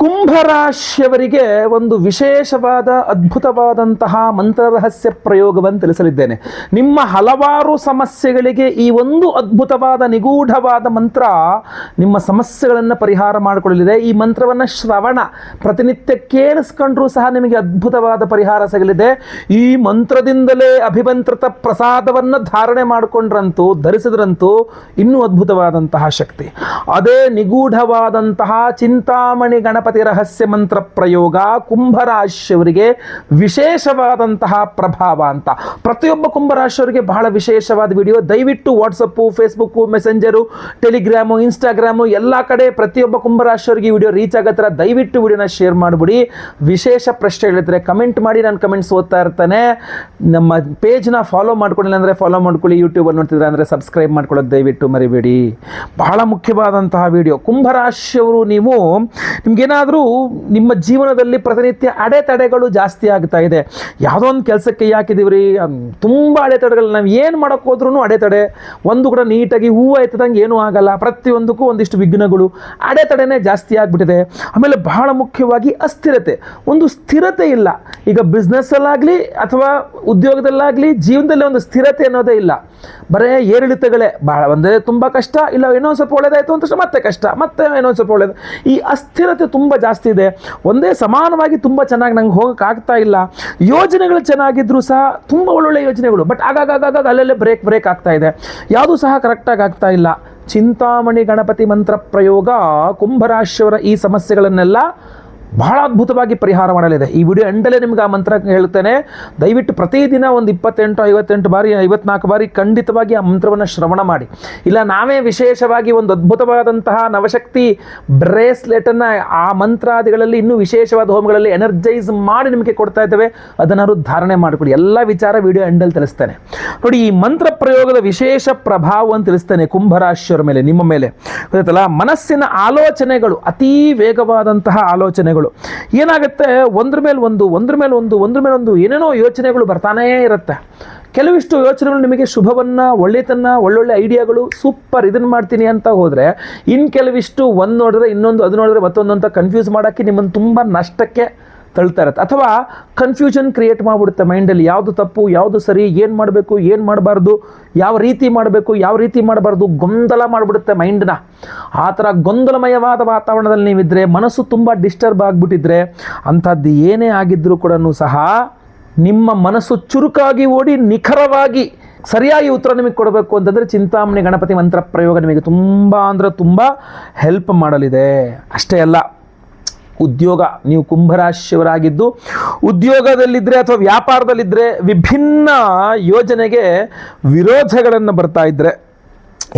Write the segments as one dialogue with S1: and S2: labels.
S1: ಕುಂಭರಾಶಿಯವರಿಗೆ ಒಂದು ವಿಶೇಷವಾದ ಅದ್ಭುತವಾದಂತಹ ಮಂತ್ರ ರಹಸ್ಯ ಪ್ರಯೋಗವನ್ನು ತಿಳಿಸಲಿದ್ದೇನೆ. ನಿಮ್ಮ ಹಲವಾರು ಸಮಸ್ಯೆಗಳಿಗೆ ಈ ಒಂದು ಅದ್ಭುತವಾದ ನಿಗೂಢವಾದ ಮಂತ್ರ ನಿಮ್ಮ ಸಮಸ್ಯೆಗಳನ್ನು ಪರಿಹಾರ ಮಾಡಿಕೊಳ್ಳಲಿದೆ. ಈ ಮಂತ್ರವನ್ನು ಶ್ರವಣ ಪ್ರತಿನಿತ್ಯ ಕೇಳಿಸ್ಕೊಂಡ್ರೂ ಸಹ ನಿಮಗೆ ಅದ್ಭುತವಾದ ಪರಿಹಾರ ಸಿಗಲಿದೆ. ಈ ಮಂತ್ರದಿಂದಲೇ ಅಭಿಮಂತ್ರಿತ ಪ್ರಸಾದವನ್ನು ಧಾರಣೆ ಮಾಡಿಕೊಂಡ್ರಂತೂ ಧರಿಸಿದ್ರಂತೂ ಇನ್ನೂ ಅದ್ಭುತವಾದಂತಹ ಶಕ್ತಿ. ಅದೇ ನಿಗೂಢವಾದಂತಹ ಚಿಂತಾಮಣಿ ಗಣಪತಿ ರಹಸ್ಯ ಮಂತ್ರ ಪ್ರಯೋಗ ಕುಂಭರಾಶಿಯವರಿಗೆ ವಿಶೇಷವಾದಂತಹ ಪ್ರಭಾವ ಅಂತ. ಪ್ರತಿಯೊಬ್ಬ ಕುಂಭರಾಶಿಯವರಿಗೆ ಬಹಳ ವಿಶೇಷವಾದ ವಿಡಿಯೋ. ದಯವಿಟ್ಟು WhatsApp, Facebook, messenger, Telegram, Instagram ಎಲ್ಲ ಕಡೆ ಪ್ರತಿಯೊಬ್ಬ ಕುಂಭರಾಶಿಯವರಿಗೆ ವಿಡಿಯೋ ರೀಚ್ ಆಗತ್ತರ. ದಯವಿಟ್ಟು ವಿಡಿಯೋನ ಶೇರ್ ಮಾಡಿಬಿಡಿ. ವಿಶೇಷ ಪ್ರಶ್ನೆ ಹೇಳಿದ್ರೆ ಕಮೆಂಟ್ ಮಾಡಿ, ನಾನು ಕಮೆಂಟ್ಸ್ ಓದ್ತಾ ಇರ್ತಾನೆ. ನಮ್ಮ ಪೇಜ್ನ ಫಾಲೋ ಮಾಡ್ಕೊಂಡಿಲ್ಲ ಅಂದರೆ ಫಾಲೋ ಮಾಡ್ಕೊಳ್ಳಿ. ಯೂಟ್ಯೂಬಲ್ಲಿ ನೋಡ್ತಿದ್ರೆ ಅಂದರೆ ಸಬ್ಸ್ಕ್ರೈಬ್ ಮಾಡ್ಕೊಳ್ಳೋದು ದಯವಿಟ್ಟು ಮರಿಬೇಡಿ. ಬಹಳ ಮುಖ್ಯವಾದಂತಹ ವಿಡಿಯೋ. ಕುಂಭರಾಶಿಯವರು ನೀವು ನಿಮ್ಗೇನಾದರೂ ನಿಮ್ಮ ಜೀವನದಲ್ಲಿ ಪ್ರತಿನಿತ್ಯ ಅಡೆತಡೆಗಳು ಜಾಸ್ತಿ ಆಗ್ತಾ ಇದೆ. ಯಾವುದೋ ಒಂದು ಕೆಲಸಕ್ಕೆ ಯಾಕಿದೀವ್ರಿ, ತುಂಬ ಅಡೆತಡೆಗಳು. ನಾವು ಏನು ಮಾಡೋಕ್ಕೆ ಹೋದ್ರೂ ಅಡೆತಡೆ. ಒಂದು ಕೂಡ ನೀಟಾಗಿ ಹೂವು ಎತ್ತದಂಗೆ ಏನೂ ಆಗಲ್ಲ. ಪ್ರತಿಯೊಂದಕ್ಕೂ ಒಂದಿಷ್ಟು ವಿಘ್ನಗಳು, ಅಡೆತಡೆನೇ ಜಾಸ್ತಿ ಆಗಿಬಿಟ್ಟಿದೆ. ಆಮೇಲೆ ಬಹಳ ಮುಖ್ಯವಾಗಿ ಅಸ್ಥಿರತೆ, ಒಂದು ಸ್ಥಿರತೆ ಇಲ್ಲ. ಈಗ ಬಿಸ್ನೆಸ್ಸಲ್ಲಾಗಲಿ ಅಥವಾ ಉದ್ಯೋಗದಲ್ಲಾಗಲಿ ಜೀವನದಲ್ಲಿ ಒಂದು ಸ್ಥಿರತೆ ಅನ್ನೋದೇ ಇಲ್ಲ. ಬರೇ ಏರಿಳಿತಗಳೇ. ಬಹಳ ಒಂದೇ ತುಂಬ ಕಷ್ಟ, ಇಲ್ಲ ಏನೋ ಸ್ವಲ್ಪ ಒಳ್ಳೇದಾಯಿತು ಅಂತ ಮತ್ತೆ ಕಷ್ಟ, ಮತ್ತೆ ಏನೋ ಸ್ವಲ್ಪ ಒಳ್ಳೇದು. ಈ ಅಸ್ಥಿರತೆ ತುಂಬ ಜಾಸ್ತಿ ಇದೆ. ಒಂದೇ ಸಮಾನವಾಗಿ ತುಂಬ ಚೆನ್ನಾಗಿ ನಂಗೆ ಹೋಗೋಕ್ಕಾಗ್ತಾ ಇಲ್ಲ. ಯೋಜನೆಗಳು ಚೆನ್ನಾಗಿದ್ರೂ ಸಹ ತುಂಬ ಒಳ್ಳೊಳ್ಳೆ ಯೋಜನೆಗಳು, ಬಟ್ ಆಗಾಗ ಅಲ್ಲಲ್ಲೇ ಬ್ರೇಕ್ ಆಗ್ತಾ ಇದೆ. ಯಾವುದೂ ಸಹ ಕರೆಕ್ಟಾಗಿ ಆಗ್ತಾ ಇಲ್ಲ. ಚಿಂತಾಮಣಿ ಗಣಪತಿ ಮಂತ್ರ ಪ್ರಯೋಗ ಕುಂಭರಾಶಿಯವರ ಈ ಸಮಸ್ಯೆಗಳನ್ನೆಲ್ಲ ಬಹಳ ಅದ್ಭುತವಾಗಿ ಪರಿಹಾರ ಮಾಡಲಿದೆ. ಈ ವಿಡಿಯೋ ಎಂಡಲ್ಲೇ ನಿಮ್ಗೆ ಆ ಮಂತ್ರ ಹೇಳ್ತೇನೆ. ದಯವಿಟ್ಟು ಪ್ರತಿದಿನ ಒಂದು 28 ಬಾರಿ 54 ಬಾರಿ ಖಂಡಿತವಾಗಿ ಆ ಮಂತ್ರವನ್ನು ಶ್ರವಣ ಮಾಡಿ. ಇಲ್ಲ ನಾವೇ ವಿಶೇಷವಾಗಿ ಒಂದು ಅದ್ಭುತವಾದಂತಹ ನವಶಕ್ತಿ ಬ್ರೇಸ್ಲೆಟನ್ನು ಆ ಮಂತ್ರಾದಿಗಳಲ್ಲಿ ಇನ್ನೂ ವಿಶೇಷವಾದ ಹೋಮಗಳಲ್ಲಿ ಎನರ್ಜೈಸ್ ಮಾಡಿ ನಿಮಗೆ ಕೊಡ್ತಾ ಇದ್ದೇವೆ. ಅದನ್ನಾರು ಧಾರಣೆ ಮಾಡಿಕೊಡಿ. ಎಲ್ಲ ವಿಚಾರ ವಿಡಿಯೋ ಎಂಡಲ್ಲಿ ತಿಳಿಸ್ತೇನೆ ನೋಡಿ. ಈ ಮಂತ್ರ ಪ್ರಯೋಗದ ವಿಶೇಷ ಪ್ರಭಾವವನ್ನು ತಿಳಿಸ್ತೇನೆ ಕುಂಭರಾಶಿಯವರ ಮೇಲೆ, ನಿಮ್ಮ ಮೇಲೆ. ಗೊತ್ತಲ್ಲ, ಮನಸ್ಸಿನ ಆಲೋಚನೆಗಳು ಅತೀ ವೇಗವಾದಂತಹ ಆಲೋಚನೆಗಳು. ಏನಾಗುತ್ತೆ, ಒಂದ್ರ ಮೇಲೆ ಒಂದು ಏನೇನೋ ಯೋಚನೆಗಳು ಬರ್ತಾನೇ ಇರುತ್ತೆ. ಕೆಲವಿಷ್ಟು ಯೋಚನೆಗಳು ನಿಮಗೆ ಶುಭವನ್ನ, ಒಳ್ಳೆತನ, ಒಳ್ಳೊಳ್ಳೆ ಐಡಿಯಾಗಳು, ಸೂಪರ್ ಇದನ್ನು ಮಾಡ್ತೀನಿ ಅಂತ ಹೋದರೆ, ಇನ್ನು ಕೆಲವಿಷ್ಟು ಒಂದು ನೋಡಿದ್ರೆ ಇನ್ನೊಂದು, ಅದು ನೋಡಿದ್ರೆ ಮತ್ತೊಂದು ಅಂತ ಕನ್ಫ್ಯೂಸ್ ಮಾಡೋಕ್ಕೆ ನಿಮ್ಮನ್ನು ತುಂಬ ನಷ್ಟಕ್ಕೆ ತಳ್ತಾ ಇರುತ್ತೆ. ಅಥವಾ ಕನ್ಫ್ಯೂಷನ್ ಕ್ರಿಯೇಟ್ ಮಾಡಿಬಿಡುತ್ತೆ ಮೈಂಡಲ್ಲಿ. ಯಾವುದು ತಪ್ಪು, ಯಾವುದು ಸರಿ, ಏನು ಮಾಡಬೇಕು, ಏನು ಮಾಡಬಾರ್ದು, ಯಾವ ರೀತಿ ಮಾಡಬೇಕು, ಯಾವ ರೀತಿ ಮಾಡಬಾರ್ದು, ಗೊಂದಲ ಮಾಡಿಬಿಡುತ್ತೆ ಮೈಂಡನ್ನ. ಆ ಥರ ಗೊಂದಲಮಯವಾದ ವಾತಾವರಣದಲ್ಲಿ ನೀವಿದ್ದರೆ, ಮನಸ್ಸು ತುಂಬ ಡಿಸ್ಟರ್ಬ್ ಆಗಿಬಿಟ್ಟಿದ್ರೆ, ಅಂಥದ್ದು ಏನೇ ಆಗಿದ್ದರೂ ಕೂಡ ಸಹ ನಿಮ್ಮ ಮನಸ್ಸು ಚುರುಕಾಗಿ ಓಡಿ ನಿಖರವಾಗಿ ಸರಿಯಾಗಿ ಉತ್ತರ ನಿಮಗೆ ಕೊಡಬೇಕು ಅಂತಂದರೆ ಚಿಂತಾಮಣಿ ಗಣಪತಿ ಮಂತ್ರ ಪ್ರಯೋಗ ನಿಮಗೆ ತುಂಬ ಅಂದರೆ ತುಂಬ ಹೆಲ್ಪ್ ಮಾಡಲಿದೆ. ಅಷ್ಟೇ ಅಲ್ಲ, ಉದ್ಯೋಗ, ನೀವು ಕುಂಭರಾಶಿಯವರಾಗಿದ್ದು ಉದ್ಯೋಗದಲ್ಲಿದ್ದರೆ ಅಥವಾ ವ್ಯಾಪಾರದಲ್ಲಿದ್ದರೆ ವಿಭಿನ್ನ ಯೋಜನೆಗೆ ವಿರೋಧಗಳನ್ನು ಬರ್ತಾ ಇದ್ದರೆ,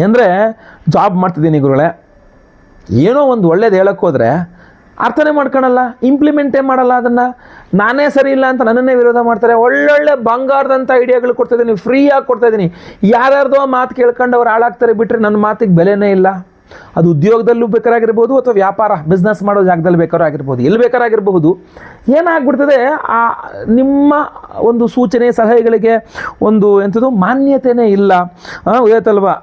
S1: ಅಂದರೆ ಜಾಬ್ ಮಾಡ್ತಿದ್ದೀನಿ ಗುರುಗಳೇ, ಏನೋ ಒಂದು ಒಳ್ಳೇದು ಹೇಳೋಕ್ಕೋದ್ರೆ ಅರ್ಥನೇ ಮಾಡ್ಕೊಳಲ್ಲ, ಇಂಪ್ಲಿಮೆಂಟೇ ಮಾಡಲ್ಲ. ಅದನ್ನು ನಾನೇ ಸರಿ ಇಲ್ಲ ಅಂತ ನನ್ನನ್ನೇ ವಿರೋಧ ಮಾಡ್ತಾರೆ. ಒಳ್ಳೊಳ್ಳೆ ಬಂಗಾರದಂಥ ಐಡಿಯಾಗಳು ಕೊಡ್ತಾಯಿದ್ದೀನಿ, ಫ್ರೀಯಾಗಿ ಕೊಡ್ತಾಯಿದ್ದೀನಿ. ಯಾರ್ಯಾರ್ದೋ ಮಾತು ಕೇಳ್ಕೊಂಡು ಅವ್ರು ಹಾಳಾಗ್ತಾರೆ ಬಿಟ್ಟರೆ ನನ್ನ ಮಾತಿಗೆ ಬೆಲೆನೇ ಇಲ್ಲ. ಅದು ಉದ್ಯೋಗದಲ್ಲೂ ಬೇಕಾರಾಗಿರ್ಬೋದು ಅಥವಾ ವ್ಯಾಪಾರ ಬಿಸ್ನೆಸ್ ಮಾಡೋ ಜಾಗದಲ್ಲಿ ಬೇಕಾರಾಗಿರ್ಬೋದು, ಎಲ್ಲಿ ಬೇಕಾರಾಗಿರಬಹುದು. ಏನಾಗ್ಬಿಡ್ತದೆ, ಆ ನಿಮ್ಮ ಒಂದು ಸೂಚನೆ ಸಲಹೆಗಳಿಗೆ ಒಂದು ಎಂಥದ್ದು ಮಾನ್ಯತೆಯೇ ಇಲ್ಲ. ಗೊತ್ತಲ್ವಾ,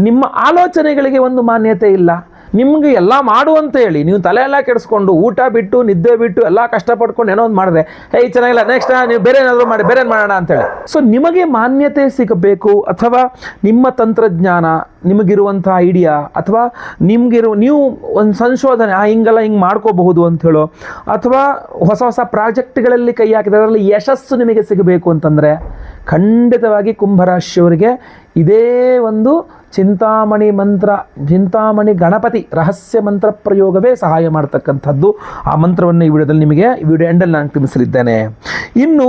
S1: ನಿಮ್ಮ ಆಲೋಚನೆಗಳಿಗೆ ಒಂದು ಮಾನ್ಯತೆ ಇಲ್ಲ. ನಿಮಗೆ ಎಲ್ಲ ಮಾಡು ಅಂತ ಹೇಳಿ ನೀವು ತಲೆ ಎಲ್ಲ ಕೆಡಿಸ್ಕೊಂಡು ಊಟ ಬಿಟ್ಟು ನಿದ್ದೆ ಬಿಟ್ಟು ಎಲ್ಲ ಕಷ್ಟಪಡ್ಕೊಂಡು ಏನೋ ಒಂದು ಮಾಡಿದ್ರೆ, ಏಯ್ ಚೆನ್ನಾಗಿಲ್ಲ, ನೆಕ್ಸ್ಟ್ ನೀವು ಬೇರೆ ಏನಾದರೂ ಮಾಡಿ, ಬೇರೆ ಮಾಡೋಣ ಅಂತೇಳಿ. ಸೊ ನಿಮಗೆ ಮಾನ್ಯತೆ ಸಿಗಬೇಕು, ಅಥವಾ ನಿಮ್ಮ ತಂತ್ರಜ್ಞಾನ, ನಿಮಗಿರುವಂಥ ಐಡಿಯಾ, ಅಥವಾ ನೀವು ಒಂದು ಸಂಶೋಧನೆ ಹಿಂಗೆಲ್ಲ ಹಿಂಗೆ ಮಾಡ್ಕೋಬಹುದು ಅಂತ ಹೇಳೋ, ಅಥವಾ ಹೊಸ ಪ್ರಾಜೆಕ್ಟ್ಗಳಲ್ಲಿ ಕೈ ಹಾಕಿದ್ರೆ ಅದರಲ್ಲಿ ಯಶಸ್ಸು ನಿಮಗೆ ಸಿಗಬೇಕು ಅಂತಂದರೆ ಖಂಡಿತವಾಗಿ ಕುಂಭರಾಶಿಯವರಿಗೆ ಇದೇ ಒಂದು ಚಿಂತಾಮಣಿ ಗಣಪತಿ ರಹಸ್ಯ ಮಂತ್ರ ಪ್ರಯೋಗವೇ ಸಹಾಯ ಮಾಡ್ತಕ್ಕಂಥದ್ದು. ಆ ಮಂತ್ರವನ್ನು ಈ ವಿಡಿಯೋದಲ್ಲಿ ನಿಮಗೆ ವಿಡಿಯೋ ಎಂಡಲ್ಲಿ ನಾನು ತಿಳಿಸಲಿದ್ದೇನೆ. ಇನ್ನು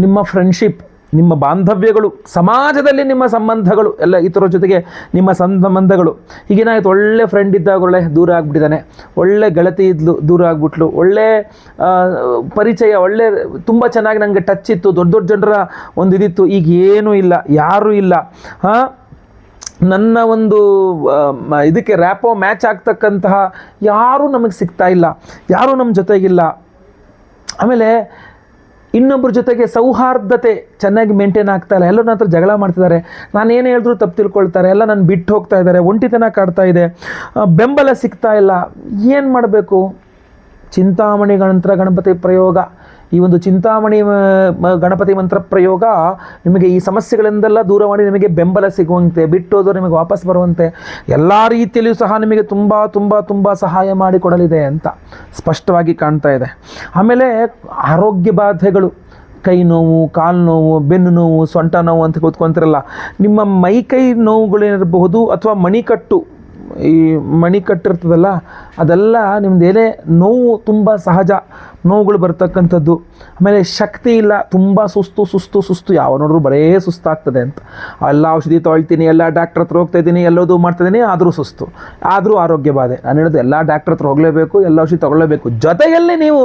S1: ನಿಮ್ಮ ಫ್ರೆಂಡ್ಶಿಪ್, ನಿಮ್ಮ ಬಾಂಧವ್ಯಗಳು, ಸಮಾಜದಲ್ಲಿ ನಿಮ್ಮ ಸಂಬಂಧಗಳು ಎಲ್ಲ ಇತರ ಜೊತೆಗೆ ನಿಮ್ಮ ಸಂಬಂಧಗಳು. ಈಗೇನಾಯ್ತು, ಒಳ್ಳೆ ಫ್ರೆಂಡ್ ಇದ್ದಾಗ ಒಳ್ಳೆ ದೂರ ಆಗಿಬಿಟ್ಟಿದ್ದಾನೆ, ಒಳ್ಳೆ ಗೆಳತಿ ಇದ್ಲು ದೂರ ಆಗಿಬಿಟ್ಲು, ಒಳ್ಳೆ ಪರಿಚಯ, ಒಳ್ಳೆ ತುಂಬ ಚೆನ್ನಾಗಿ ನನಗೆ ಟಚ್ ಇತ್ತು, ದೊಡ್ಡ ಜನರ ಒಂದು ಇದಿತ್ತು, ಈಗ ಏನೂ ಇಲ್ಲ, ಯಾರೂ ಇಲ್ಲ. ನನ್ನ ಒಂದು ಇದಕ್ಕೆ ರ್ಯಾಪೋ ಮ್ಯಾಚ್ ಆಗ್ತಕ್ಕಂತಹ ಯಾರೂ ನಮಗೆ ಸಿಗ್ತಾ ಇಲ್ಲ, ಯಾರೂ ನಮ್ಮ ಜೊತೆಗಿಲ್ಲ. ಆಮೇಲೆ ಇನ್ನೊಬ್ಬರ ಜೊತೆಗೆ ಸೌಹಾರ್ದತೆ ಚೆನ್ನಾಗಿ ಮೇಂಟೈನ್ ಆಗ್ತಾ ಇಲ್ಲ. ಎಲ್ಲರೂ ನನ್ನ ಹತ್ರ ಜಗಳ ಮಾಡ್ತಿದ್ದಾರೆ, ನಾನೇನು ಹೇಳಿದ್ರು ತಪ್ಪು ತಿಳ್ಕೊಳ್ತಾರೆ, ಎಲ್ಲ ನಾನು ಬಿಟ್ಟು ಹೋಗ್ತಾ ಇದ್ದಾರೆ, ಒಂಟಿತನ ಕಾಡ್ತಾ ಇದೆ, ಬೆಂಬಲ ಸಿಗ್ತಾ ಇಲ್ಲ. ಏನು ಮಾಡಬೇಕು? ಚಿಂತಾಮಣಿ ಗಣಪತಿ ಪ್ರಯೋಗ, ಈ ಒಂದು ಚಿಂತಾಮಣಿ ಗಣಪತಿ ಮಂತ್ರ ಪ್ರಯೋಗ ನಿಮಗೆ ಈ ಸಮಸ್ಯೆಗಳಿಂದೆಲ್ಲ ದೂರ ಮಾಡಿ ನಿಮಗೆ ಬೆಂಬಲ ಸಿಗುವಂತೆ, ಬಿಟ್ಟೋದ್ರು ನಿಮಗೆ ವಾಪಸ್ ಬರುವಂತೆ ಎಲ್ಲ ರೀತಿಯಲ್ಲಿಯೂ ಸಹ ನಿಮಗೆ ತುಂಬ ತುಂಬ ತುಂಬ ಸಹಾಯ ಮಾಡಿಕೊಡಲಿದೆ ಅಂತ ಸ್ಪಷ್ಟವಾಗಿ ಕಾಣ್ತಾ ಇದೆ. ಆಮೇಲೆ ಆರೋಗ್ಯ ಬಾಧೆಗಳು, ಕೈ ನೋವು, ಕಾಲು ನೋವು, ಬೆನ್ನು ನೋವು, ಸೊಂಟ ನೋವು ಅಂತ ಕೂತ್ಕೊಂತಿರಲ್ಲ, ನಿಮ್ಮ ಮೈ ಕೈ ನೋವುಗಳೇನಿರಬಹುದು ಅಥವಾ ಮಣಿಕಟ್ಟು, ಈ ಮಣಿಕಟ್ಟಿರ್ತದಲ್ಲ ಅದೆಲ್ಲ ನಿಮ್ದು ಏನೇ ನೋವು ತುಂಬ ಸಹಜ ನೋವುಗಳು ಬರ್ತಕ್ಕಂಥದ್ದು. ಆಮೇಲೆ ಶಕ್ತಿ ಇಲ್ಲ, ತುಂಬ ಸುಸ್ತು ಸುಸ್ತು ಸುಸ್ತು, ಯಾವ ನೋಡಿದ್ರು ಬರೇ ಸುಸ್ತಾಗ್ತದೆ ಅಂತ, ಎಲ್ಲ ಔಷಧಿ ತೊಳ್ತೀನಿ, ಎಲ್ಲ ಡಾಕ್ಟ್ರ್ ಹತ್ರ ಹೋಗ್ತಾ ಇದ್ದೀನಿ, ಎಲ್ಲೋದು ಮಾಡ್ತಾಯಿದ್ದೀನಿ, ಆದರೂ ಸುಸ್ತು, ಆದರೂ ಆರೋಗ್ಯ ಬಾಧೆ. ನಾನು ಹೇಳೋದು ಎಲ್ಲ ಡಾಕ್ಟ್ರ್ ಹತ್ರ ಹೋಗಲೇಬೇಕು, ಎಲ್ಲ ಔಷಧಿ ತೊಗೊಳ್ಳೇಬೇಕು. ಜೊತೆಯಲ್ಲಿ ನೀವು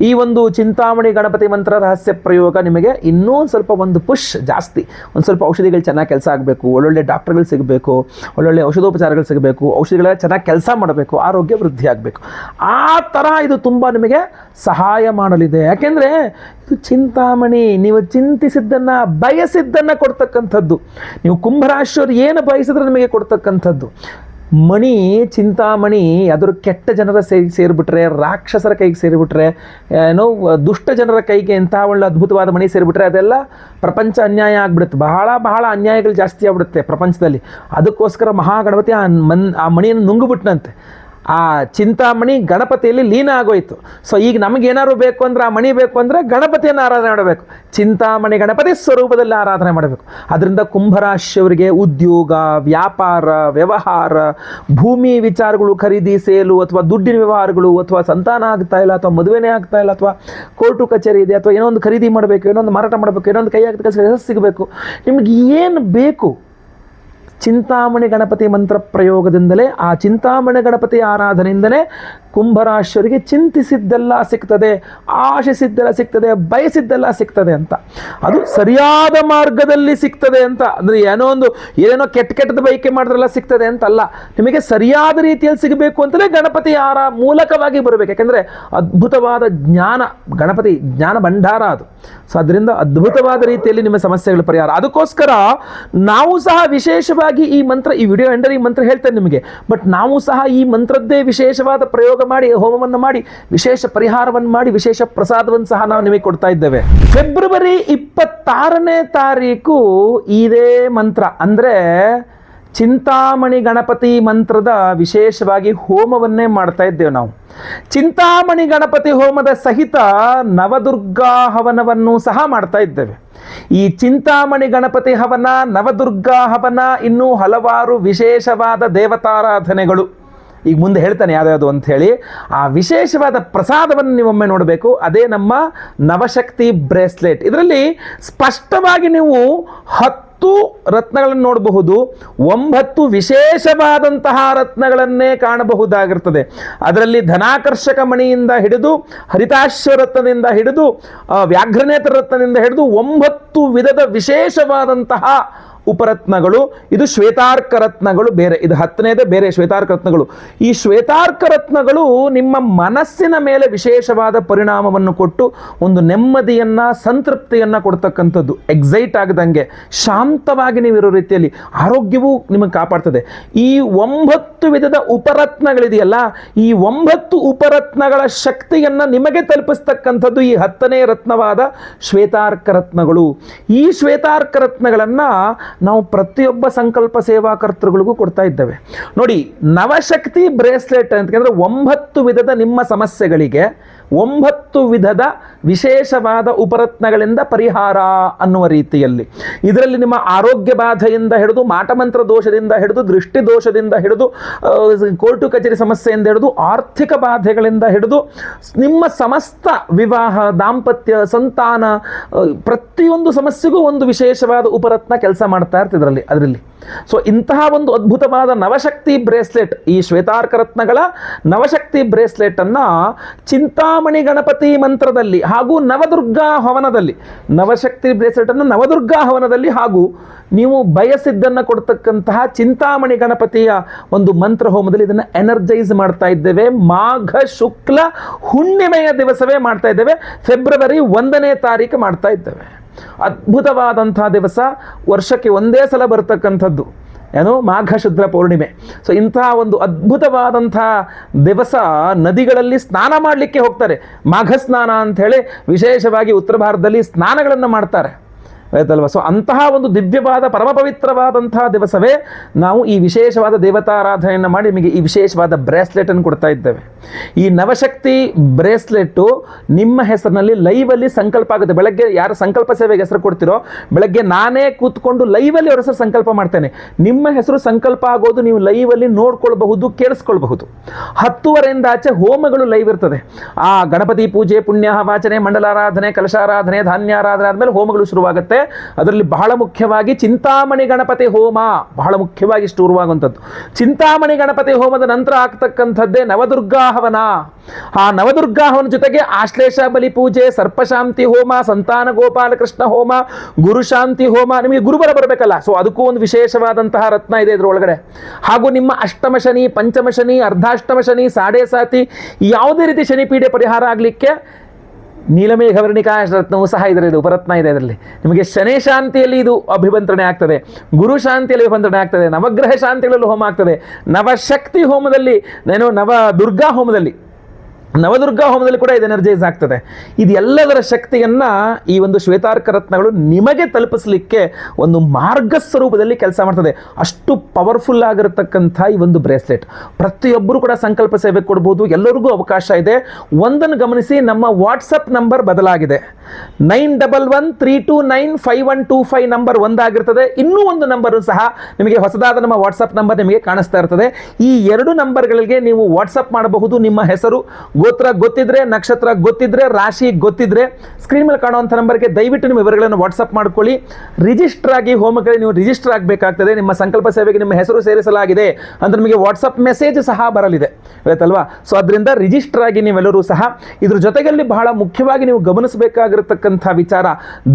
S1: ಈ ಒಂದು ಚಿಂತಾಮಣಿ ಗಣಪತಿ ಮಂತ್ರ ರಹಸ್ಯ ಪ್ರಯೋಗ ನಿಮಗೆ ಇನ್ನೂ ಸ್ವಲ್ಪ ಒಂದು ಪುಷ್ ಜಾಸ್ತಿ, ಒಂದು ಸ್ವಲ್ಪ ಔಷಧಿಗಳು ಚೆನ್ನಾಗಿ ಕೆಲಸ ಆಗಬೇಕು, ಒಳ್ಳೊಳ್ಳೆ ಡಾಕ್ಟ್ರುಗಳು ಸಿಗಬೇಕು, ಒಳ್ಳೊಳ್ಳೆ ಔಷಧೋಪಚಾರಗಳು ಸಿಗಬೇಕು, ಔಷಧಿಗಳೆಲ್ಲ ಚೆನ್ನಾಗಿ ಕೆಲಸ ಮಾಡಬೇಕು, ಆರೋಗ್ಯ ವೃದ್ಧಿ ಆಗಬೇಕು. ಆ ಥರ ಇದು ತುಂಬ ನಿಮಗೆ ಸಹಾಯ ಮಾಡಲಿದೆ. ಯಾಕೆಂದರೆ ಇದು ಚಿಂತಾಮಣಿ, ನೀವು ಚಿಂತಿಸಿದ್ದನ್ನು ಬಯಸಿದ್ದನ್ನು ಕೊಡ್ತಕ್ಕಂಥದ್ದು. ನೀವು ಕುಂಭರಾಶಿಯವರು ಏನು ಬಯಸಿದ್ರೆ ನಿಮಗೆ ಕೊಡ್ತಕ್ಕಂಥದ್ದು. ಮಣಿ, ಚಿಂತಾಮಣಿ ಅದರ ಕೆಟ್ಟ ಜನರ ಸೇರಿಬಿಟ್ರೆ, ರಾಕ್ಷಸರ ಕೈಗೆ ಸೇರಿಬಿಟ್ರೆ, ಏನೋ ದುಷ್ಟ ಜನರ ಕೈಗೆ ಎಂಥ ಒಳ್ಳೆ ಅದ್ಭುತವಾದ ಮಣಿ ಸೇರಿಬಿಟ್ರೆ ಅದೆಲ್ಲ ಪ್ರಪಂಚ ಅನ್ಯಾಯ ಆಗಿಬಿಡುತ್ತೆ. ಬಹಳ ಬಹಳ ಅನ್ಯಾಯಗಳು ಜಾಸ್ತಿ ಆಗ್ಬಿಡುತ್ತೆ ಪ್ರಪಂಚದಲ್ಲಿ. ಅದಕ್ಕೋಸ್ಕರ ಮಹಾಗಣಪತಿ ಆ ಮಣಿಯನ್ನು ನುಂಗುಬಿಟ್ನಂತೆ. ಆ ಚಿಂತಾಮಣಿ ಗಣಪತಿಯಲ್ಲಿ ಲೀನ ಆಗೋಯ್ತು. ಸೊ ಈಗ ನಮಗೇನಾದ್ರು ಬೇಕು ಅಂದರೆ, ಆ ಮಣಿ ಬೇಕು ಅಂದರೆ ಗಣಪತಿಯನ್ನು ಆರಾಧನೆ ಮಾಡಬೇಕು, ಚಿಂತಾಮಣಿ ಗಣಪತಿ ಸ್ವರೂಪದಲ್ಲಿ ಆರಾಧನೆ ಮಾಡಬೇಕು. ಅದರಿಂದ ಕುಂಭರಾಶಿಯವರಿಗೆ ಉದ್ಯೋಗ, ವ್ಯಾಪಾರ, ವ್ಯವಹಾರ, ಭೂಮಿ ವಿಚಾರಗಳು, ಖರೀದಿ ಸೇಲು ಅಥವಾ ದುಡ್ಡಿನ ವ್ಯವಹಾರಗಳು, ಅಥವಾ ಸಂತಾನ ಆಗ್ತಾ ಇಲ್ಲ, ಅಥವಾ ಮದುವೆನೇ ಆಗ್ತಾ ಇಲ್ಲ, ಅಥವಾ ಕೋರ್ಟು ಕಚೇರಿ ಇದೆ, ಅಥವಾ ಏನೋ ಒಂದು ಖರೀದಿ ಮಾಡಬೇಕು, ಏನೋ ಒಂದು ಮಾರಾಟ ಮಾಡಬೇಕು, ಏನೋ ಒಂದು ಕೈ ಹಾಕಿದ ಕೆಲಸ ಸಿಗಬೇಕು, ನಿಮಗೆ ಏನು ಬೇಕು ಚಿಂತಾಮಣಿ ಗಣಪತಿ ಮಂತ್ರ ಪ್ರಯೋಗದಿಂದಲೇ, ಆ ಚಿಂತಾಮಣಿ ಗಣಪತಿ ಆರಾಧನೆಯಿಂದಲೇ ಕುಂಭರಾಶಿಯವರಿಗೆ ಚಿಂತಿಸಿದ್ದೆಲ್ಲ ಸಿಗ್ತದೆ, ಆಶಿಸಿದ್ದೆಲ್ಲ ಸಿಗ್ತದೆ, ಬಯಸಿದ್ದೆಲ್ಲ ಸಿಗ್ತದೆ ಅಂತ. ಅದು ಸರಿಯಾದ ಮಾರ್ಗದಲ್ಲಿ ಸಿಗ್ತದೆ ಅಂತ ಅಂದರೆ ಏನೇನೋ ಕೆಟ್ಟದ ಬಯಕೆ ಮಾಡಿದ್ರೆಲ್ಲ ಸಿಗ್ತದೆ ಅಂತಲ್ಲ, ನಿಮಗೆ ಸರಿಯಾದ ರೀತಿಯಲ್ಲಿ ಸಿಗಬೇಕು ಅಂತಲೇ ಗಣಪತಿ ಮೂಲಕವಾಗಿ ಬರಬೇಕು. ಯಾಕೆಂದರೆ ಅದ್ಭುತವಾದ ಜ್ಞಾನ, ಗಣಪತಿ ಜ್ಞಾನ ಭಂಡಾರ ಅದು. ಸೊ ಅದರಿಂದ ಅದ್ಭುತವಾದ ರೀತಿಯಲ್ಲಿ ನಿಮ್ಮ ಸಮಸ್ಯೆಗಳ ಪರಿಹಾರ. ಅದಕ್ಕೋಸ್ಕರ ನಾವು ಸಹ ವಿಶೇಷವಾಗಿ ಈ ಮಂತ್ರ, ಈ ವಿಡಿಯೋ ಎಂಡರ್ ಈ ಮಂತ್ರ ಹೇಳ್ತೇನೆ ನಿಮಗೆ, ಬಟ್ ನಾವು ಸಹ ಈ ಮಂತ್ರದ್ದೇ ವಿಶೇಷವಾದ ಪ್ರಯೋಗ ಮಾಡಿ, ಹೋಮವನ್ನು ಮಾಡಿ, ವಿಶೇಷ ಪರಿಹಾರವನ್ನು ಮಾಡಿ, ವಿಶೇಷ ಪ್ರಸಾದವನ್ನು ಸಹ ನಾವು ನಿಮಗೆ ಕೊಡ್ತಾ ಇದ್ದೇವೆ. ಫೆಬ್ರವರಿ 26ನೇ ತಾರೀಕು ಇದೇ ಮಂತ್ರ ಅಂದರೆ ಚಿಂತಾಮಣಿ ಗಣಪತಿ ಮಂತ್ರದ ವಿಶೇಷವಾಗಿ ಹೋಮವನ್ನೇ ಮಾಡ್ತಾ ಇದ್ದೇವೆ ನಾವು. ಚಿಂತಾಮಣಿ ಗಣಪತಿ ಹೋಮದ ಸಹಿತ ನವದುರ್ಗಾ ಹವನವನ್ನು ಸಹ ಮಾಡ್ತಾ ಇದ್ದೇವೆ. ಈ ಚಿಂತಾಮಣಿ ಗಣಪತಿ ಹವನ, ನವದುರ್ಗಾ ಹವನ, ಇನ್ನೂ ಹಲವಾರು ವಿಶೇಷವಾದ ದೇವತಾರಾಧನೆಗಳು ಈಗ ಮುಂದೆ ಹೇಳ್ತಾನೆ ಯಾವ್ಯಾವುದು ಅಂತ ಹೇಳಿ. ಆ ವಿಶೇಷವಾದ ಪ್ರಸಾದವನ್ನು ನೀವೊಮ್ಮೆ ನೋಡಬೇಕು. ಅದೇ ನಮ್ಮ ನವಶಕ್ತಿ ಬ್ರೇಸ್ಲೆಟ್. ಇದರಲ್ಲಿ ಸ್ಪಷ್ಟವಾಗಿ ನೀವು 10 ರತ್ನಗಳನ್ನು ನೋಡಬಹುದು, 9 ವಿಶೇಷವಾದಂತಹ ರತ್ನಗಳನ್ನೇ ಕಾಣಬಹುದಾಗಿರ್ತದೆ. ಅದರಲ್ಲಿ ಧನಾಕರ್ಷಕ ಮಣಿಯಿಂದ ಹಿಡಿದು, ಹರಿತಾಶ್ವ ರತ್ನದಿಂದ ಹಿಡಿದು, ವ್ಯಾಘ್ರನೇತ್ರ ರತ್ನದಿಂದ ಹಿಡಿದು 9 ವಿಧದ ವಿಶೇಷವಾದಂತಹ ಉಪರತ್ನಗಳು. ಇದು ಶ್ವೇತಾರ್ಕ ರತ್ನಗಳು ಬೇರೆ, ಇದು 10ನೇದೇ ಬೇರೆ ಶ್ವೇತಾರ್ಕ ರತ್ನಗಳು. ಈ ಶ್ವೇತಾರ್ಕ ರತ್ನಗಳು ನಿಮ್ಮ ಮನಸ್ಸಿನ ಮೇಲೆ ವಿಶೇಷವಾದ ಪರಿಣಾಮವನ್ನು ಕೊಟ್ಟು ಒಂದು ನೆಮ್ಮದಿಯನ್ನು, ಸಂತೃಪ್ತಿಯನ್ನು ಕೊಡ್ತಕ್ಕಂಥದ್ದು. ಎಕ್ಸೈಟ್ ಆಗದಂಗೆ ಶಾಂತವಾಗಿ ನೀವಿರೋ ರೀತಿಯಲ್ಲಿ ಆರೋಗ್ಯವೂ ನಿಮಗೆ ಕಾಪಾಡ್ತದೆ. ಈ 9 ವಿಧದ ಉಪರತ್ನಗಳಿದೆಯಲ್ಲ, ಈ 9 ಉಪರತ್ನಗಳ ಶಕ್ತಿಯನ್ನು ನಿಮಗೆ ತಲುಪಿಸ್ತಕ್ಕಂಥದ್ದು ಈ 10ನೇ ರತ್ನವಾದ ಶ್ವೇತಾರ್ಕ ರತ್ನಗಳು. ಈ ಶ್ವೇತಾರ್ಕ ರತ್ನಗಳನ್ನು ನಾವು ಪ್ರತಿಯೊಬ್ಬ ಸಂಕಲ್ಪ ಸೇವಾಕರ್ತೃಗಳಿಗೂ ಕೊಡ್ತಾ ಇದ್ದೇವೆ. ನೋಡಿ, ನವಶಕ್ತಿ ಬ್ರೇಸ್ಲೆಟ್ ಅಂತಂದ್ರೆ 9 ವಿಧದ ನಿಮ್ಮ ಸಮಸ್ಯೆಗಳಿಗೆ 9 ವಿಧದ ವಿಶೇಷವಾದ ಉಪರತ್ನಗಳಿಂದ ಪರಿಹಾರ ಅನ್ನುವ ರೀತಿಯಲ್ಲಿ. ಇದರಲ್ಲಿ ನಿಮ್ಮ ಆರೋಗ್ಯ ಬಾಧೆಯಿಂದ ಹಿಡಿದು, ಮಾಟಮಂತ್ರ ದೋಷದಿಂದ ಹಿಡಿದು, ದೃಷ್ಟಿ ದೋಷದಿಂದ ಹಿಡಿದು, ಕೋರ್ಟು ಕಚೇರಿ ಸಮಸ್ಯೆಯಿಂದ ಹಿಡಿದು, ಆರ್ಥಿಕ ಬಾಧೆಗಳಿಂದ ಹಿಡಿದು, ನಿಮ್ಮ ಸಮಸ್ತ ವಿವಾಹ, ದಾಂಪತ್ಯ, ಸಂತಾನ, ಪ್ರತಿಯೊಂದು ಸಮಸ್ಯೆಗೂ ಒಂದು ವಿಶೇಷವಾದ ಉಪರತ್ನ ಕೆಲಸ ಮಾಡ್ತಾ ಇರ್ತಿದ್ರಲ್ಲಿ ಅದರಲ್ಲಿ. ಸೊ ಇಂತಹ ಒಂದು ಅದ್ಭುತವಾದ ನವಶಕ್ತಿ ಬ್ರೇಸ್ಲೆಟ್, ಈ ಶ್ವೇತಾರ್ಕ ರತ್ನಗಳ ನವಶಕ್ತಿ ಬ್ರೇಸ್ಲೆಟ್ ಅನ್ನ ಚಿಂತಾಮಣಿ ಗಣಪತಿ ಮಂತ್ರದಲ್ಲಿ ಹಾಗೂ ನವದುರ್ಗಾ ಹವನದಲ್ಲಿ, ನವಶಕ್ತಿ ಬ್ರೇಸ್ಲೆಟ್ ಅನ್ನು ನವದುರ್ಗಾ ಹವನದಲ್ಲಿ ಹಾಗೂ ನೀವು ಬಯಸಿದ್ದನ್ನು ಕೊಡ್ತಕ್ಕಂತಹ ಚಿಂತಾಮಣಿ ಗಣಪತಿಯ ಒಂದು ಮಂತ್ರ ಹೋಮದಲ್ಲಿ ಇದನ್ನು ಎನರ್ಜೈಸ್ ಮಾಡ್ತಾ ಇದ್ದೇವೆ. ಮಾಘ ಶುಕ್ಲ ಹುಣ್ಣಿಮೆಯ ದಿವಸವೇ ಮಾಡ್ತಾ ಇದ್ದೇವೆ. ಫೆಬ್ರವರಿ 1ನೇ ತಾರೀಕು ಮಾಡ್ತಾ ಇದ್ದೇವೆ. ಅದ್ಭುತವಾದಂತಹ ದಿವಸ, ವರ್ಷಕ್ಕೆ ಒಂದೇ ಸಲ ಬರ್ತಕ್ಕಂಥದ್ದು. ಏನು ಮಾಘ ಶುದ್ಧ ಪೌರ್ಣಿಮೆ. ಸೊ ಇಂತಹ ಒಂದು ಅದ್ಭುತವಾದಂಥ ದಿವಸ ನದಿಗಳಲ್ಲಿ ಸ್ನಾನ ಮಾಡಲಿಕ್ಕೆ ಹೋಗ್ತಾರೆ. ಮಾಘ ಸ್ನಾನ ಅಂಥೇಳಿ ವಿಶೇಷವಾಗಿ ಉತ್ತರ ಭಾರತದಲ್ಲಿ ಸ್ನಾನಗಳನ್ನು ಮಾಡ್ತಾರೆ, ಆಯ್ತಲ್ವ. ಸೊ ಅಂತಹ ಒಂದು ದಿವ್ಯವಾದ ಪರಮ ಪವಿತ್ರವಾದಂತಹ ದಿವಸವೇ ನಾವು ಈ ವಿಶೇಷವಾದ ದೇವತಾರಾಧನೆಯನ್ನು ಮಾಡಿ ನಿಮಗೆ ಈ ವಿಶೇಷವಾದ ಬ್ರೇಸ್ಲೆಟನ್ನು ಕೊಡ್ತಾ ಇದ್ದೇವೆ. ಈ ನವಶಕ್ತಿ ಬ್ರೇಸ್ಲೆಟ್ಟು ನಿಮ್ಮ ಹೆಸರಿನಲ್ಲಿ ಲೈವಲ್ಲಿ ಸಂಕಲ್ಪ ಆಗುತ್ತೆ. ಬೆಳಗ್ಗೆ ಯಾರು ಸಂಕಲ್ಪ ಸೇವೆಗೆ ಹೆಸರು ಕೊಡ್ತಿರೋ ಬೆಳಗ್ಗೆ ನಾನೇ ಕೂತ್ಕೊಂಡು ಲೈವಲ್ಲಿ ಅವ್ರ ಹೆಸರು ಸಂಕಲ್ಪ ಮಾಡ್ತೇನೆ. ನಿಮ್ಮ ಹೆಸರು ಸಂಕಲ್ಪ ಆಗೋದು ನೀವು ಲೈವಲ್ಲಿ ನೋಡ್ಕೊಳ್ಬಹುದು, ಕೇಳಿಸ್ಕೊಳ್ಬಹುದು. 10:30 ಆಚೆ ಹೋಮಗಳು ಲೈವ್ ಇರ್ತದೆ. ಆ ಗಣಪತಿ ಪೂಜೆ, ಪುಣ್ಯ ವಾಚನೆ, ಮಂಡಲಾರಾಧನೆ, ಕಲಶಾರಾಧನೆ, ಧಾನ್ಯಾರಾಧನೆ ಆದಮೇಲೆ ಹೋಮಗಳು ಶುರುವಾಗುತ್ತೆ. ಅದರಲ್ಲಿ ಬಹಳ ಮುಖ್ಯವಾಗಿ ಚಿಂತಾಮಣಿ ಗಣಪತಿ ಹೋಮ ಬಹಳ ಮುಖ್ಯವಾಗಿ ಶುರುವಾಗುವಂಥದ್ದು. ಚಿಂತಾಮಣಿ ಗಣಪತಿ ಹೋಮದ ನಂತರ ಆಗ್ತಕ್ಕಂಥದ್ದೇ ನವದುರ್ಗಾ ಹವನ. ಆ ನವದುರ್ಗಾ ಹವನ ಜೊತೆಗೆ ಆಶ್ಲೇಷ ಬಲಿ ಪೂಜೆ, ಸರ್ಪಶಾಂತಿ ಹೋಮ, ಸಂತಾನ ಗೋಪಾಲಕೃಷ್ಣ ಹೋಮ, ಗುರುಶಾಂತಿ ಹೋಮ. ನಿಮಗೆ ಗುರುಬಲ ಬರಬೇಕಲ್ಲ, ಸೊ ಅದಕ್ಕೂ ಒಂದು ವಿಶೇಷವಾದಂತಹ ರತ್ನ ಇದೆ ಇದರೊಳಗಡೆ. ಹಾಗೂ ನಿಮ್ಮ ಅಷ್ಟಮ ಶನಿ, ಪಂಚಮ ಶನಿ, ಅರ್ಧಾಷ್ಟಮ ಶನಿ, ಸಾಡೆ ಸಾತಿ ಯಾವುದೇ ರೀತಿ ಶನಿ ಪೀಡೆ ಪರಿಹಾರ ಆಗಲಿಕ್ಕೆ ನೀಲಮೇಘವರ್ಣಿಕಾ ರತ್ನವೂ ಸಹ ಇದರಲ್ಲಿ ಉಪರತ್ನ ಇದೆ. ಇದರಲ್ಲಿ ನಿಮಗೆ ಶನಿ ಶಾಂತಿಯಲ್ಲಿ ಇದು ಅಭಿಮಂತ್ರಣೆ ಆಗ್ತದೆ, ಗುರು ಶಾಂತಿಯಲ್ಲಿ ಅಭಿಮಂತ್ರಣೆ ಆಗ್ತದೆ, ನವಗ್ರಹ ಶಾಂತಿಗಳಲ್ಲೂ ಹೋಮ ಆಗ್ತದೆ, ನವಶಕ್ತಿ ಹೋಮದಲ್ಲಿ ನವದುರ್ಗಾ ಹೋಮದಲ್ಲಿ ಕೂಡ ಇದು ಎನರ್ಜೈಸ್ ಆಗ್ತದೆ. ಇದೆಲ್ಲದರ ಶಕ್ತಿಯನ್ನು ಈ ಒಂದು ಶ್ವೇತಾರ್ಕ ರತ್ನಗಳು ನಿಮಗೆ ತಲುಪಿಸಲಿಕ್ಕೆ ಒಂದು ಮಾರ್ಗ ಸ್ವರೂಪದಲ್ಲಿ ಕೆಲಸ ಮಾಡ್ತದೆ. ಅಷ್ಟು ಪವರ್ಫುಲ್ ಆಗಿರತಕ್ಕಂಥ ಈ ಒಂದು ಬ್ರೇಸ್ಲೆಟ್ ಪ್ರತಿಯೊಬ್ಬರು ಕೂಡ ಸಂಕಲ್ಪ ಸೇವೆ ಕೊಡ್ಬೋದು, ಎಲ್ಲರಿಗೂ ಅವಕಾಶ ಇದೆ. ಒಂದನ್ನು ಗಮನಿಸಿ, ನಮ್ಮ ವಾಟ್ಸಪ್ ನಂಬರ್ ಬದಲಾಗಿದೆ. 9113295125 ನಂಬರ್ ಒಂದಾಗಿರ್ತದೆ. ಇನ್ನೂ ಒಂದು ನಂಬರು ಸಹ ನಿಮಗೆ ಹೊಸದಾದ ನಮ್ಮ ವಾಟ್ಸಪ್ ನಂಬರ್ ನಿಮಗೆ ಕಾಣಿಸ್ತಾ ಇರ್ತದೆ. ಈ 2 ನಂಬರ್ಗಳಿಗೆ ನೀವು ವಾಟ್ಸಪ್ ಮಾಡಬಹುದು. ನಿಮ್ಮ ಹೆಸರು, ಗೋತ್ರ ಗೊತ್ತಿದ್ರೆ, ನಕ್ಷತ್ರ ಗೊತ್ತಿದ್ರೆ, ರಾಶಿ ಗೊತ್ತಿದ್ರೆ ಸ್ಕ್ರೀನ್ ಮೇಲೆ ಕಾಣುವಂಥ ನಂಬರ್ಗೆ ದಯವಿಟ್ಟು ನಿಮ್ಮ ವಿವರಗಳನ್ನು ವಾಟ್ಸಪ್ ಮಾಡ್ಕೊಳ್ಳಿ. ರಿಜಿಸ್ಟರ್ ಆಗಿ ಹೋಮಗಳಿಗೆ ನೀವು ರಿಜಿಸ್ಟರ್ ಆಗಬೇಕಾಗ್ತದೆ. ನಿಮ್ಮ ಸಂಕಲ್ಪ ಸೇವೆಗೆ ನಿಮ್ಮ ಹೆಸರು ಸೇರಿಸಲಾಗಿದೆ ಅಂದರೆ ನಿಮಗೆ ವಾಟ್ಸಪ್ ಮೆಸೇಜ್ ಸಹ ಬರಲಿದೆ, ಆಯ್ತಲ್ವಾ. ಸೊ ಅದರಿಂದ ರಿಜಿಸ್ಟರ್ ಆಗಿ ನೀವೆಲ್ಲರೂ ಸಹ. ಇದ್ರ ಜೊತೆಯಲ್ಲಿ ಬಹಳ ಮುಖ್ಯವಾಗಿ ನೀವು ಗಮನಿಸಬೇಕಾಗಿರತಕ್ಕಂಥ ವಿಚಾರ,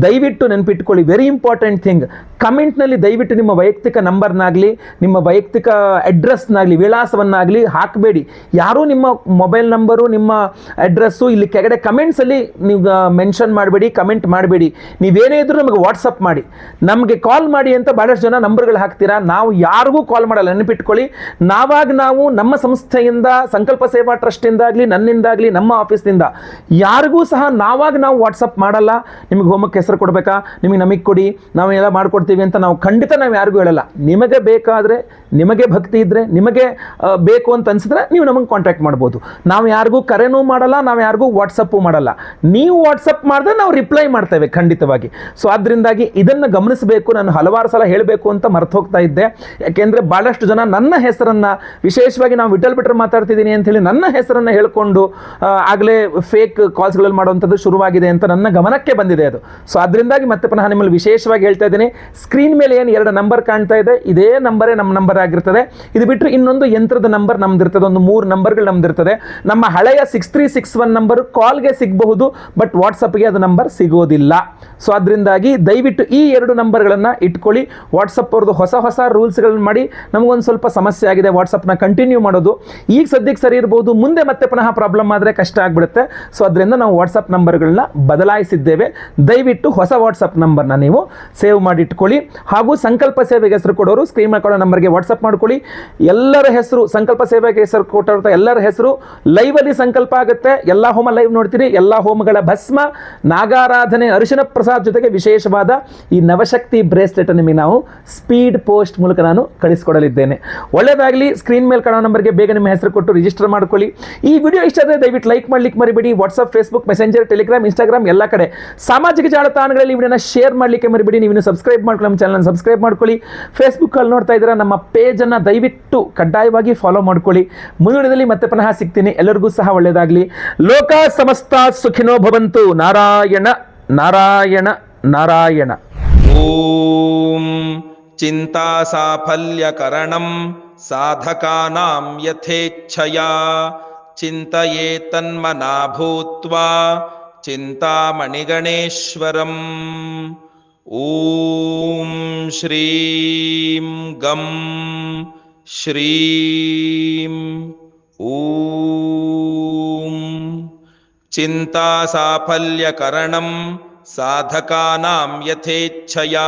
S1: ದಯವಿಟ್ಟು ನೆನಪಿಟ್ಕೊಳ್ಳಿ, ವೆರಿ ಇಂಪಾರ್ಟೆಂಟ್ ಥಿಂಗ್. ಕಮೆಂಟ್ನಲ್ಲಿ ದಯವಿಟ್ಟು ನಿಮ್ಮ ವೈಯಕ್ತಿಕ ನಂಬರ್ನಾಗಲಿ, ನಿಮ್ಮ ವೈಯಕ್ತಿಕ ಅಡ್ರೆಸ್ನಾಗಲಿ, ವಿಳಾಸವನ್ನಾಗಲಿ ಹಾಕಬೇಡಿ. ಯಾರೂ ನಿಮ್ಮ ಮೊಬೈಲ್ ನಂಬರು, ನಿಮ್ಮ ಅಡ್ರೆಸ್ಸು ಇಲ್ಲಿ ಕೆಳಗಡೆ ಕಮೆಂಟ್ಸಲ್ಲಿ ನೀವು ಮೆನ್ಷನ್ ಮಾಡಬೇಡಿ, ಕಮೆಂಟ್ ಮಾಡಬೇಡಿ. ನೀವೇನೇ ಇದ್ರೂ ನಮಗೆ ವಾಟ್ಸಪ್ ಮಾಡಿ, ನಮಗೆ ಕಾಲ್ ಮಾಡಿ ಅಂತ ಭಾಳಷ್ಟು ಜನ ನಂಬರ್ಗಳು ಹಾಕ್ತೀರಾ. ನಾವು ಯಾರಿಗೂ ಕಾಲ್ ಮಾಡಲ್ಲ, ನೆನಪಿಟ್ಕೊಳ್ಳಿ. ನಾವು ನಮ್ಮ ಸಂಸ್ಥೆಯಿಂದ, ಸಂಕಲ್ಪ ಸೇವಾ ಟ್ರಸ್ಟಿಂದಾಗಲಿ, ನನ್ನಿಂದಾಗಲಿ, ನಮ್ಮ ಆಫೀಸ್ನಿಂದ ಯಾರಿಗೂ ಸಹ ನಾವು ವಾಟ್ಸಪ್ ಮಾಡಲ್ಲ. ನಿಮಗೆ ಹೋಮಕ್ಕೆ ಹೆಸರು ಕೊಡಬೇಕಾ, ನಮಗೆ ಕೊಡಿ, ನಾವು ಎಲ್ಲ ಮಾಡ್ಕೊಡ್ತೀವಿ ಅಂತ ನಾವು ಖಂಡಿತ ಯಾರಿಗೂ ಹೇಳಲ್ಲ. ನಿಮಗೆ ಬೇಕಾದರೆ, ನಿಮಗೆ ಭಕ್ತಿ ಇದ್ದರೆ, ನಿಮಗೆ ಬೇಕು ಅಂತ ಅನಿಸಿದ್ರೆ ನೀವು ನಮಗೆ ಕಾಂಟ್ಯಾಕ್ಟ್ ಮಾಡ್ಬೋದು. ನಾವು ಯಾರಿಗೂ ಕರೆನೂ ಮಾಡಲ್ಲ, ನಾವು ಯಾರಿಗೂ ವಾಟ್ಸಪ್ಪು ಮಾಡಲ್ಲ. ನೀವು ವಾಟ್ಸಪ್ ಮಾಡಿದ್ರೆ ನಾವು ರಿಪ್ಲೈ ಮಾಡ್ತೇವೆ ಖಂಡಿತವಾಗಿ. ಸೊ ಅದರಿಂದಾಗಿ ಇದನ್ನು ಗಮನಿಸಬೇಕು. ನಾನು ಹಲವಾರು ಸಲ ಹೇಳಬೇಕು ಅಂತ ಮರ್ತು ಹೋಗ್ತಾ ಇದ್ದೆ. ಯಾಕೆಂದರೆ ಭಾಳಷ್ಟು ಜನ ನನ್ನ ಹೆಸರನ್ನು, ವಿಶೇಷವಾಗಿ ನಾವು ವಿಠಲ್ ಬಿಟ್ರೆ ಮಾತಾಡ್ತಿದ್ದೀನಿ ಅಂತೇಳಿ ನನ್ನ ಹೆಸರನ್ನು ಹೇಳ್ಕೊಂಡು ಆಗಲೇ ಫೇಕ್ ಕಾಲ್ಸ್ಗಳಲ್ಲಿ ಮಾಡುವಂಥದ್ದು ಶುರುವಾಗಿದೆ ಅಂತ ನನ್ನ ಗಮನಕ್ಕೆ ಬಂದಿದೆ ಅದು. ಸೊ ಅದರಿಂದಾಗಿ ಮತ್ತೆ ಪುನಃ ನಿಮ್ಮಲ್ಲಿ ವಿಶೇಷವಾಗಿ ಹೇಳ್ತಾ ಇದ್ದೀನಿ, ಸ್ಕ್ರೀನ್ ಮೇಲೆ ಏನು 2 ನಂಬರ್ ಕಾಣ್ತಾ ಇದೆ, ಇದೇ ನಂಬರೇ ನಮ್ಮ ನಂಬರ್ ಆಗಿರ್ತದೆ. ಇದು ಬಿಟ್ಟರೆ ಇನ್ನೊಂದು ಯಂತ್ರದ ನಂಬರ್ ನಮ್ದಿರ್ತದೆ, ಒಂದು 3 ನಂಬರ್ಗಳು ನಮ್ದಿರ್ತದೆ. ನಮ್ಮ ಹಳೆಯ 6361 ನಂಬರ್ ಕಾಲ್ಗೆ ಸಿಗಬಹುದು, ಬಟ್ ವಾಟ್ಸಪ್ಗೆ ಅದು ನಂಬರ್ ಸಿಗೋದಿಲ್ಲ. ಸೊ ಅದರಿಂದಾಗಿ ದಯವಿಟ್ಟು ಈ 2 ನಂಬರ್ಗಳನ್ನು ಇಟ್ಕೊಳ್ಳಿ. ವಾಟ್ಸಪ್ ಅವ್ರದ್ದು ಹೊಸ ರೂಲ್ಸ್ಗಳನ್ನು ಮಾಡಿ ನಮಗೊಂದು ಸ್ವಲ್ಪ ಸಮಸ್ಯೆ ಆಗಿದೆ ವಾಟ್ಸಪ್ನ ಕಂಟಿನ್ಯೂ ಮಾಡೋದು. ಈಗ ಸದ್ಯಕ್ಕೆ ಸರಿ ಇರ್ಬೋದು, ಮುಂದೆ ಮತ್ತೆ ಪುನಃ ಪ್ರಾಬ್ಲಮ್ ಆದರೆ ಕಷ್ಟ ಆಗಿಬಿಡುತ್ತೆ. ಸೊ ಅದರಿಂದ ನಾವು ವಾಟ್ಸಪ್ ನಂಬರ್ಗಳನ್ನ ಬದಲಾಯಿಸಿದ್ದೇವೆ. ದಯವಿಟ್ಟು ಹೊಸ ವಾಟ್ಸಪ್ ನಂಬರ್ನ ನೀವು ಸೇವ್ ಮಾಡಿ ಇಟ್ಕೊಳ್ಳಿ. ಹಾಗೂ ಸಂಕಲ್ಪ ಸೇವೆಗೆ ಹೆಸರು ಕೊಡೋರು ಸ್ಕ್ರೀನ್ ಮಾಡಿ ಕೊಡೋ ನಂಬರ್ಗೆ ವಾಟ್ಸಪ್ ಮಾಡ್ಕೊಳ್ಳಿ. ಎಲ್ಲರ ಹೆಸರು, ಸಂಕಲ್ಪ ಸೇವೆಗೆ ಹೆಸರು ಕೊಟ್ಟವ್ರ ಎಲ್ಲರ ಹೆಸರು ಲೈವಲ್ಲಿ ಸಂಕಲ್ಪ ಆಗುತ್ತೆ. ಎಲ್ಲ ಹೋಮ ಲೈವ್ ನೋಡ್ತೀರಿ. ಎಲ್ಲ ಹೋಮಗಳ ಭಸ್ಮ, ನಾಗಾರಾಧನೆ, ಅರಿಶಿನ ಪ್ರಸಾದ್ ಜೊತೆಗೆ ವಿಶೇಷವಾದ ಈ ನವಶಕ್ತಿ ಬ್ರೇಸ್ಲೆಟ್ ನಿಮಗೆ ನಾವು ಸ್ಪೀಡ್ ಪೋಸ್ಟ್ ಮೂಲಕ ನಾನು ಕಳಿಸ್ಕೊಡಲಿದ್ದೇನೆ. ಒಳ್ಳೆಯದಾಗಲಿ. ಸ್ಕ್ರೀನ್ ಮೇಲೆ ಕಾಣೋ ನಂಬರ್ಗೆ ಬೇಗ ನಿಮ್ಮ ಹೆಸರು ಕೊಟ್ಟು ರಿಜಿಸ್ಟರ್ ಮಾಡ್ಕೊಳ್ಳಿ. ಈ ವಿಡಿಯೋ ಇಷ್ಟ ಆದರೆ ದಯವಿಟ್ಟು ಲೈಕ್ ಮಾಡ್ಲಿಕ್ಕೆ ಮರಿಬೇಡಿ. WhatsApp, Facebook, messenger, Telegram, Instagram ಎಲ್ಲ ಕಡೆ ಸಾಮಾಜಿಕ ಜಾಲತಾಣಗಳಲ್ಲಿ ವಿಡಿಯೋನ ಶೇರ್ ಮಾಡಲಿಕ್ಕೆ ಮರಿಬೇಡಿ. ನೀವು ಸಬ್ಸ್ಕ್ರೈಬ್ ಮಾಡ್ಕೊಳ್ಳಿ, ನಮ್ಮ ಚಾನಲ್ ಸಬ್ಸ್ಕ್ರೈಬ್ ಮಾಡ್ಕೊಳ್ಳಿ. ಫೇಸ್ಬುಕ್ಕಲ್ಲಿ ನೋಡ್ತಾ ಇದ್ದೀರಾ, ನಮ್ಮ ಪೇಜನ್ನು ದಯವಿಟ್ಟು ಕಡ್ಡಾಯವಾಗಿ ಫಾಲೋ ಮಾಡ್ಕೊಳ್ಳಿ. ಮುಂದಿನದಲ್ಲಿ ಮತ್ತೆ ಪುನಃ ಸಿಗ್ತೀನಿ. ಎಲ್ಲರಿಗೂ ಸಹ ಒಳ್ಳೆಯದಾಗಲಿ. ಲೋಕ ಸಮಸ್ತ ಸುಖಿನೋ ಭವಂತು. ನಾರಾಯಣ ನಾರಾಯಣ ನಾರಾಯಣ.
S2: ಓಂ ಚಿಂತಾ ಸಾಫಲ್ಯಕರಣಂ ಸಾಧಕಾನಾಂ ಯಥೇಚ್ಛಯಾ ಚಿಂತಯೇತನ್ಮನಾ ಭೂತ್ವಾ ಚಿಂತಾಮಣಿಗಣೇಶ್ವರಂ. ಓಂ ಶ್ರೀಂ ಗಂ ಶ್ರೀಂ ಓಂ. ಚಿಂತಾ ಸಾಫಲ್ಯಕರಣಂ ಸಾಧಕಾನಾಂ ಯಥೇಚ್ಛಯಾ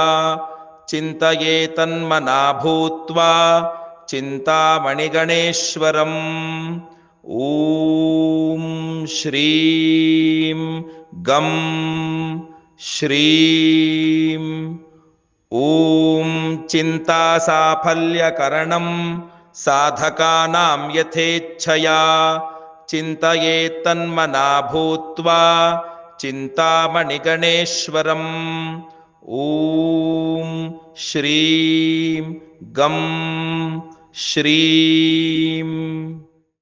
S2: चिन्तयेतन्मना भूत्वा चिन्तामणिगणेश्वरम् ॐ श्रीं गं श्रीं ॐ चिन्तासाफल्यकरणं साधकानां यथेच्छया चिन्तयेत्तन्मना भूत्वा चिन्तामणिगणेश्वरम् ॐ श्रीं गं श्रीं